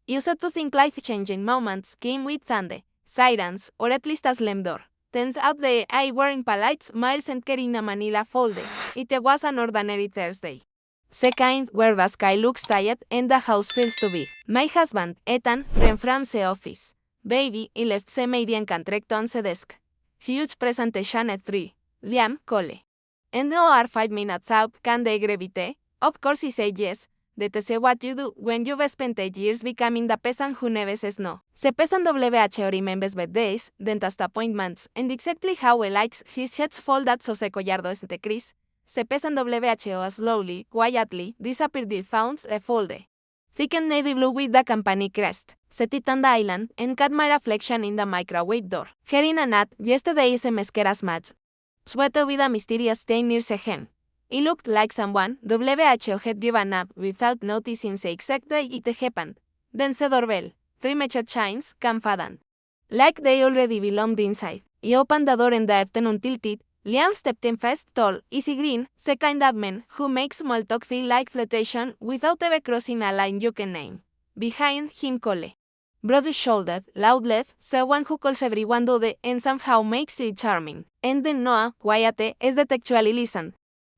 Used to think life-changing moments came with thunder, sirens, or at least a slam door. Turns out I wearing polite smiles and carrying a manila folder. It was an ordinary Thursday. Second, where the sky looks tired and the house feels too big. My husband, Ethan, ran from the office. Baby, he left the median contract on the desk. Huge presentation at 3. Liam, cole. And now are 5 minutes out, can they gravite? Of course he said yes. That's what you do when you've spent 8 years becoming the person who never says no. Se pesan WH remembers birthdays, dentist appointments, and exactly how he likes his shirts folded so se collardo este Chris. Se pesan WHO slowly, quietly, disappeared founds a folder. Thick and navy blue with the company crest. Set it on the island, and cut my reflection in the microwave door. Hearing a nut, yesterday is a mesqueras match. Sweater with a mysterious stain near the hem. It looked like someone, WHO had given up without noticing the exact day it happened. Then the doorbell. 3 matched chimes, confident. Like they already belonged inside. He opened the door and the afternoon tilted. Liam stepped in fast, tall, easy green, the kind of man who makes small talk feel like flirtation without ever crossing a line you can name. Behind him cole. Broad-shouldered, loud-led, the one who calls everyone dude and somehow makes it charming. And then Noah, quiet, is that actually listened.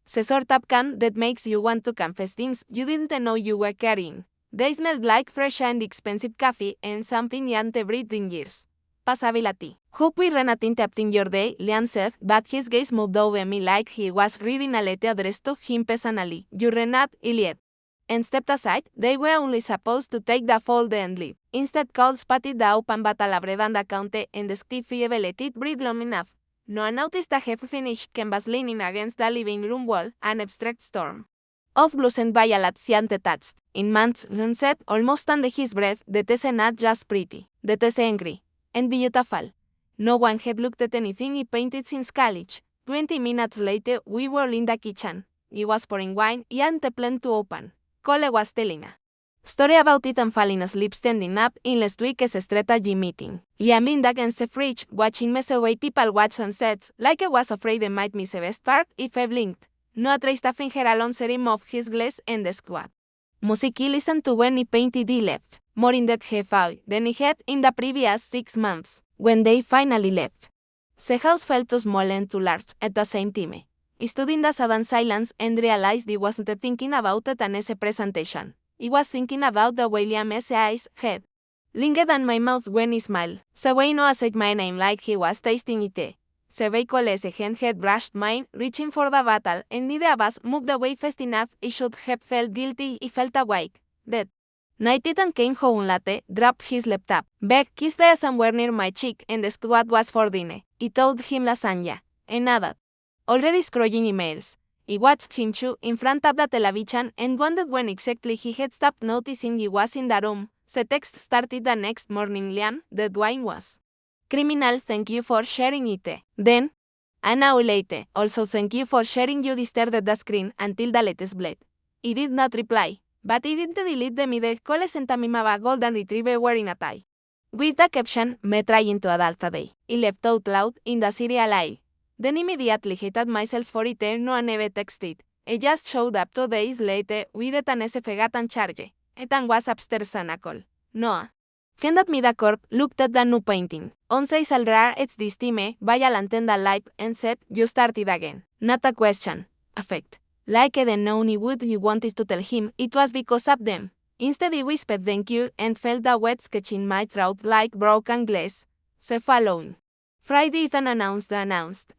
The sort of can that makes you want to confess things you didn't know you were carrying. They smelled like fresh and expensive coffee and something you hadn't breathed in years. Passability. Hope we ran at interrupting your day, Liam said, but his gaze moved over me like he was reading a letter addressed to him personally. You ran at Iliad. And stepped aside. They were only supposed to take the folder and leave. Instead, Cole spotted the open bottle of red on the counter and the stiffy let it breathe long enough. Noah noticed a half-finished canvas leaning against the living room wall, an abstract storm of blues and violets he hadn't touched. In months, Lon said, almost under his breath, that is not just pretty, that is angry and beautiful. No one had looked at anything he painted since college. 20 minutes later, we were in the kitchen. He was pouring wine, he hadn't planned to open. Cole was telling a story about it and falling asleep standing up in last week's strategy meeting. Liam leaned against the fridge, watching me the way people watch sunsets, like I was afraid they might miss the best part if I blinked. Noah traced a finger along the rim of his glass and the squad. Music he listened to when he painted he left. More in that he found than he had in the previous 6 months. When they finally left, the house felt too small and too large at the same time. He stood in the sudden silence and realized he wasn't thinking about it as a presentation. He was thinking about the way Liam's eyes had lingered on my mouth when he smiled. The way Noah said my name like he was tasting it. The way Cole's hand had brushed mine, reaching for the bottle, and neither of us moved away fast enough. He should have felt guilty. He felt awake. That night Ethan came home late, dropped his laptop. Beck kissed her somewhere near my cheek, and asked what was for dinner. He told him lasagna. And nodded. Already scrolling emails. He watched him chew in front of the television and wondered when exactly he had stopped noticing he was in the room. The text started the next morning. Liam, that wine was criminal, thank you for sharing it. Then, an hour later, also thank you for sharing. You stared at the screen until the latest bled. He did not reply, but he didn't delete the immediate Cole sent him a golden retriever wearing a tie. With the caption, me trying to adult today. He left out loud in the cereal aisle. Then immediately hated myself for it. Noah never texted. I just showed up 2 days later with an forgotten charge. Ethan was upstairs on a call. Noah handed me the corp, looked at the new painting. On says al rare it's this time, violent and alive, and said, you started again. Not a question. Affect. Like I didn't know he would. You wanted to tell him it was because of them. Instead he whispered thank you and felt the wet sketch in my throat like broken glass. Se following. Friday Ethan announced,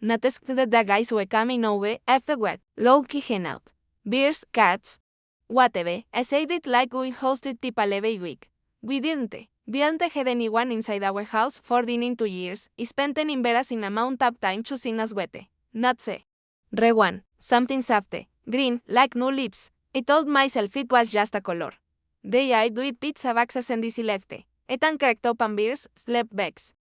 not asked that the guys were coming over afterward. Low-key hangout. Beers, cards, whatever. I said it like we hosted people every week. We didn't. We hadn't had anyone inside our house for dinner in 2 years. I spent an embarrassing amount of time choosing us wete. Not se. Rewan. Something soft. Green, like new lips. I told myself it was just a color. They I do it pizza boxes and easy left. Ethan cracked open beers, slept bags.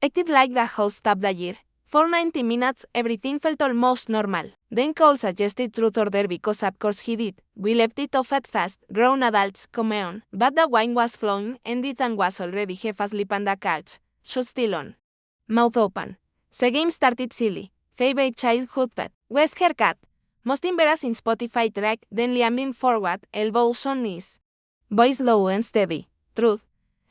Acted like the host of the year. For 90 minutes, everything felt almost normal. Then Cole suggested truth order because of course he did. We left it off at fast, grown adults, come on. But the wine was flowing and Ethan was already half asleep on the couch. Shoes still on. Mouth open. The game started silly. Favorite childhood pet. West haircut. Most embarrassing Spotify track, then Liam leaned forward, elbows on knees. Voice low and steady. Truth.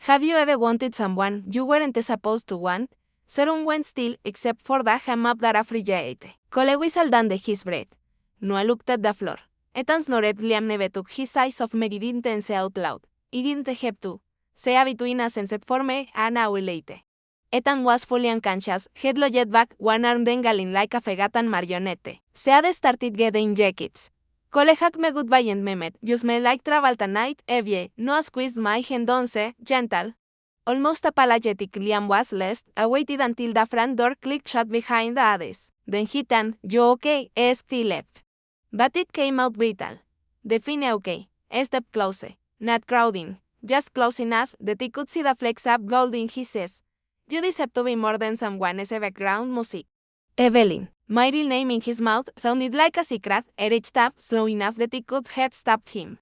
Have you ever wanted someone you weren't supposed to want? Serum went still, except for the ham up that affrigeate. Cole whistled under his breath. Noah looked at the floor. Ethan snored. Liam never took his eyes off me. Didn't say out loud. He didn't have to. Say between us and set for me an hour later. Ethan was fully unconscious, head lodged back, one arm dangling like a forgotten marionette. Se had started getting jackets. Cole hugged me goodbye and Mehmet, you smell like travel tonight, Evie. Noah squeezed my hand. Don't say, gentle. Almost apologetic, Liam was left. I waited until the front door clicked shut behind the others. Then he turned. You okay? Asked. He left. But it came out brutal. Define okay. I stepped closer. Not crowding. Just close enough that he could see the flecks up gold in his eyes. You deserve to be more than someone as a background music. Evelyn. My real name in his mouth sounded like a secret. I reached up slow enough that he could have stopped him.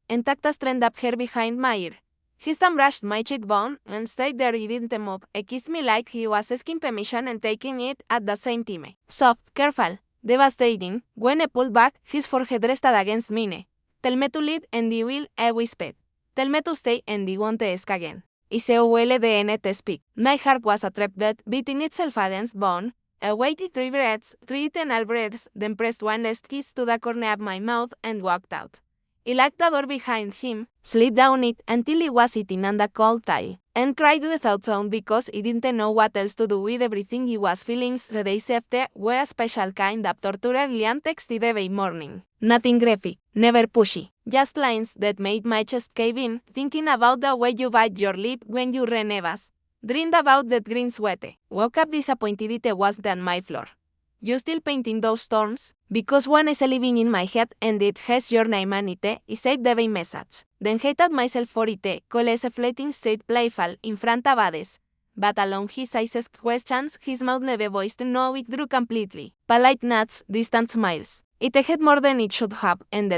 And tucked a strand of hair behind my ear. His thumb brushed my cheekbone and stayed there. He didn't move. He kissed me like he was asking permission and taking it at the same time. Soft, careful, devastating. When I pulled back, his forehead rested against mine. Tell me to leave and he will, I whispered. Tell me to stay and he won't ask again. Y se ULDN to speak. My heart was a trap bed beating itself against bone. I waited 3 breaths, 3 eternal breaths, then pressed one last kiss to the corner of my mouth and walked out. He locked the door behind him, slid down it until he was sitting on the cold tile, and cried without sound because he didn't know what else to do with everything he was feeling. The days after were a special kind of torture. Liam texted every morning. Nothing graphic, never pushy, just lines that made my chest cave in, thinking about the way you bite your lip when you renevas. Dreamed about that green sweater. Woke up disappointed it wasn't on my floor. You still painting those storms? Because one is living in my head and it has your name on it, I saved the message. Then hated myself for it, call a fleeting state playful in front of others. But along his eyes asked questions, his mouth never voiced no, it drew completely. Polite nods, distant smiles. It had more than it should have, and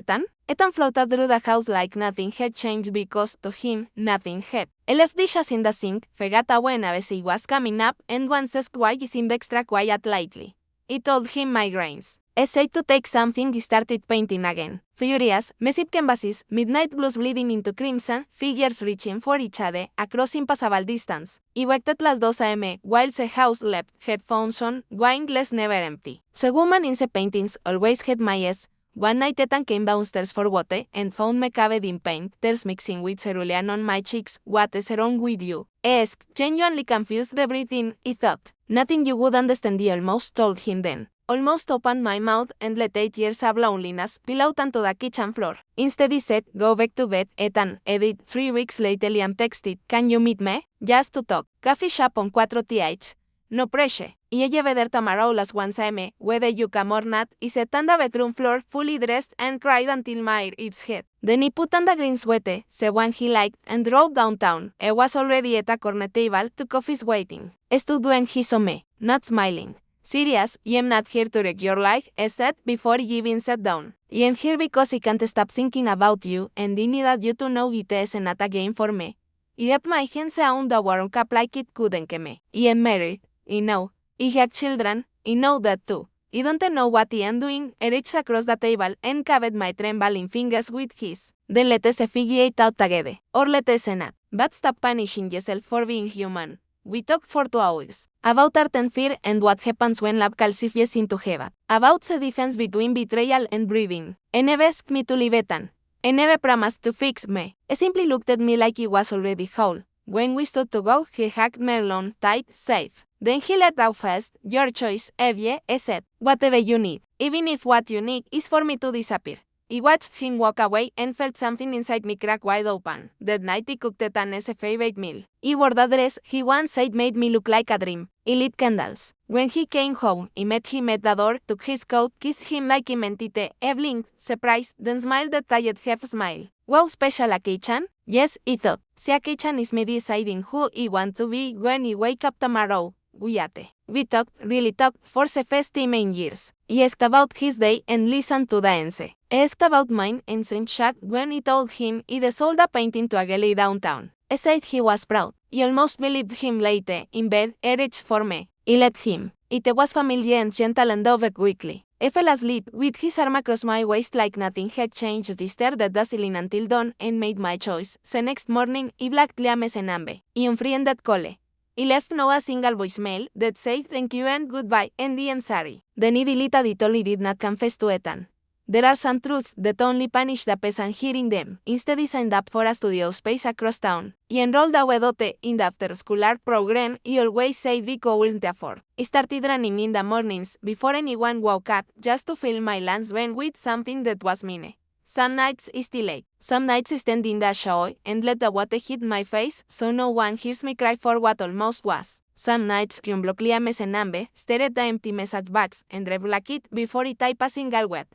Ethan floated through the house like nothing had changed because, to him, nothing had. He left dishes in the sink, forgot when he was coming up, and once asked why he seemed extra quiet lately. I told him migraines. I said to take something. He started painting again. Furious, messy canvases, midnight blues bleeding into crimson, figures reaching for each other across impassable distance. I worked at las 2 a.m. while the house slept, headphones on, wine glass never empty. The woman in the paintings always had my eyes. One night Ethan came downstairs for water and found me covered in paint, tears mixing with cerulean on my cheeks. What is wrong with you? I asked, genuinely confused. Everything, I thought. Nothing you would understand. I almost told him then. Almost opened my mouth and let 8 years of loneliness spill out onto the kitchen floor. Instead he said, go back to bed, Ethan. Edit. 3 weeks later Liam texted, can you meet me? Just to talk. Coffee shop on 4th. No pressure. Y ella there tomorrow las 1 a.m. whether you come or not. I sat on the bedroom floor fully dressed and cried until my ears hit. Then he put on the green sweater, the one he liked, and drove downtown. I was already at a corner table, 2 coffees waiting. I stood when he saw me, not smiling. Serious, I am not here to wreck your life, I said before he even sat down. I am here because I can't stop thinking about you, and I needed you to know it is not a game for me. I wrapped my hands around the warm cup like it couldn't kill me. I am married, I know. I have children, I know that too. I don't know what I am doing. I reached across the table and covered my trembling fingers with his. Then let us figure it out together. Or let us not. But stop punishing yourself for being human. We talked for 2 hours. About art and fear and what happens when love calcifies into heaven. About the difference between betrayal and breathing. I never asked me to leave Ethan. I never promised to fix me. He simply looked at me like he was already whole. When we stood to go, he hugged me along, tight, safe. Then he let out fast. Your choice, Evie, I said. Whatever you need. Even if what you need is for me to disappear. I watched him walk away and felt something inside me crack wide open. That night he cooked Ethan's favorite meal. He wore the dress he once said made me look like a dream. He lit candles. When he came home, I met him at the door, took his coat, kissed him like he meant it. I blinked, surprised, then smiled that tired half smile. Wow, special occasion? Yes, I thought. The occasion is me deciding who I want to be when I wake up tomorrow. We talked, really talked, for the first time in years. He asked about his day and listened to the answer. I asked about mine and seemed shocked when I told him I'd sold a painting to a galley downtown. I said he was proud. I almost believed him later. In bed, he reached for me. I let him. It was familiar and gentle and over quickly. I fell asleep, with his arm across my waist like nothing had changed. I stared at the ceiling until dawn, and made my choice. The next morning, I blacked Liam Senambe. I unfriended Cole. I left no a single voicemail that said thank you and goodbye, and I am sorry. Then I deleted it all. I did not confess to Ethan. There are some truths that only punish the peasant hearing them. Instead, I signed up for a studio space across town. I enrolled a wedote in the after-school art program I always said we couldn't afford. I started running in the mornings before anyone woke up just to fill my lunch van with something that was mine. Some nights I stay late. Some nights I stand in the shower and let the water hit my face so no one hears me cry for what almost was. Some nights I unblock Liam Senambe, stare at the empty message box, and reblock it before I type a single word.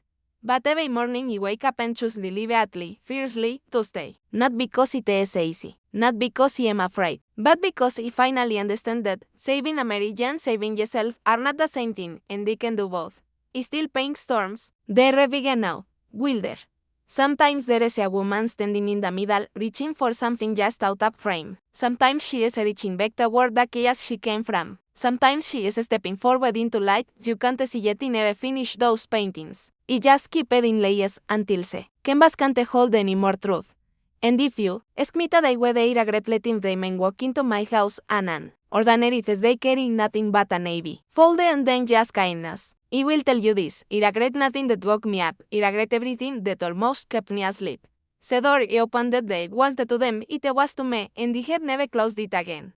But every morning I wake up and choose deliberately, fiercely, to stay. Not because it is easy. Not because I am afraid. But because I finally understand that saving a marriage and saving yourself are not the same thing, and they can do both. I still paint storms. They're begin now. Wilder. Sometimes there is a woman standing in the middle, reaching for something just out of frame. Sometimes she is reaching back toward the chaos she came from. Sometimes she is stepping forward into light you can't see yet. I never finish those paintings. I just keep adding layers until the canvas can't hold any more truth. And if you ask me today whether I regret letting the men walk into my house, ANUM, ordinary Thursday carrying nothing but a navy, folded and then just kindness, I will tell you this: I regret nothing that woke me up. I regret everything that almost kept me asleep. The door I opened that day was to them, it was to me, and I have never closed it again.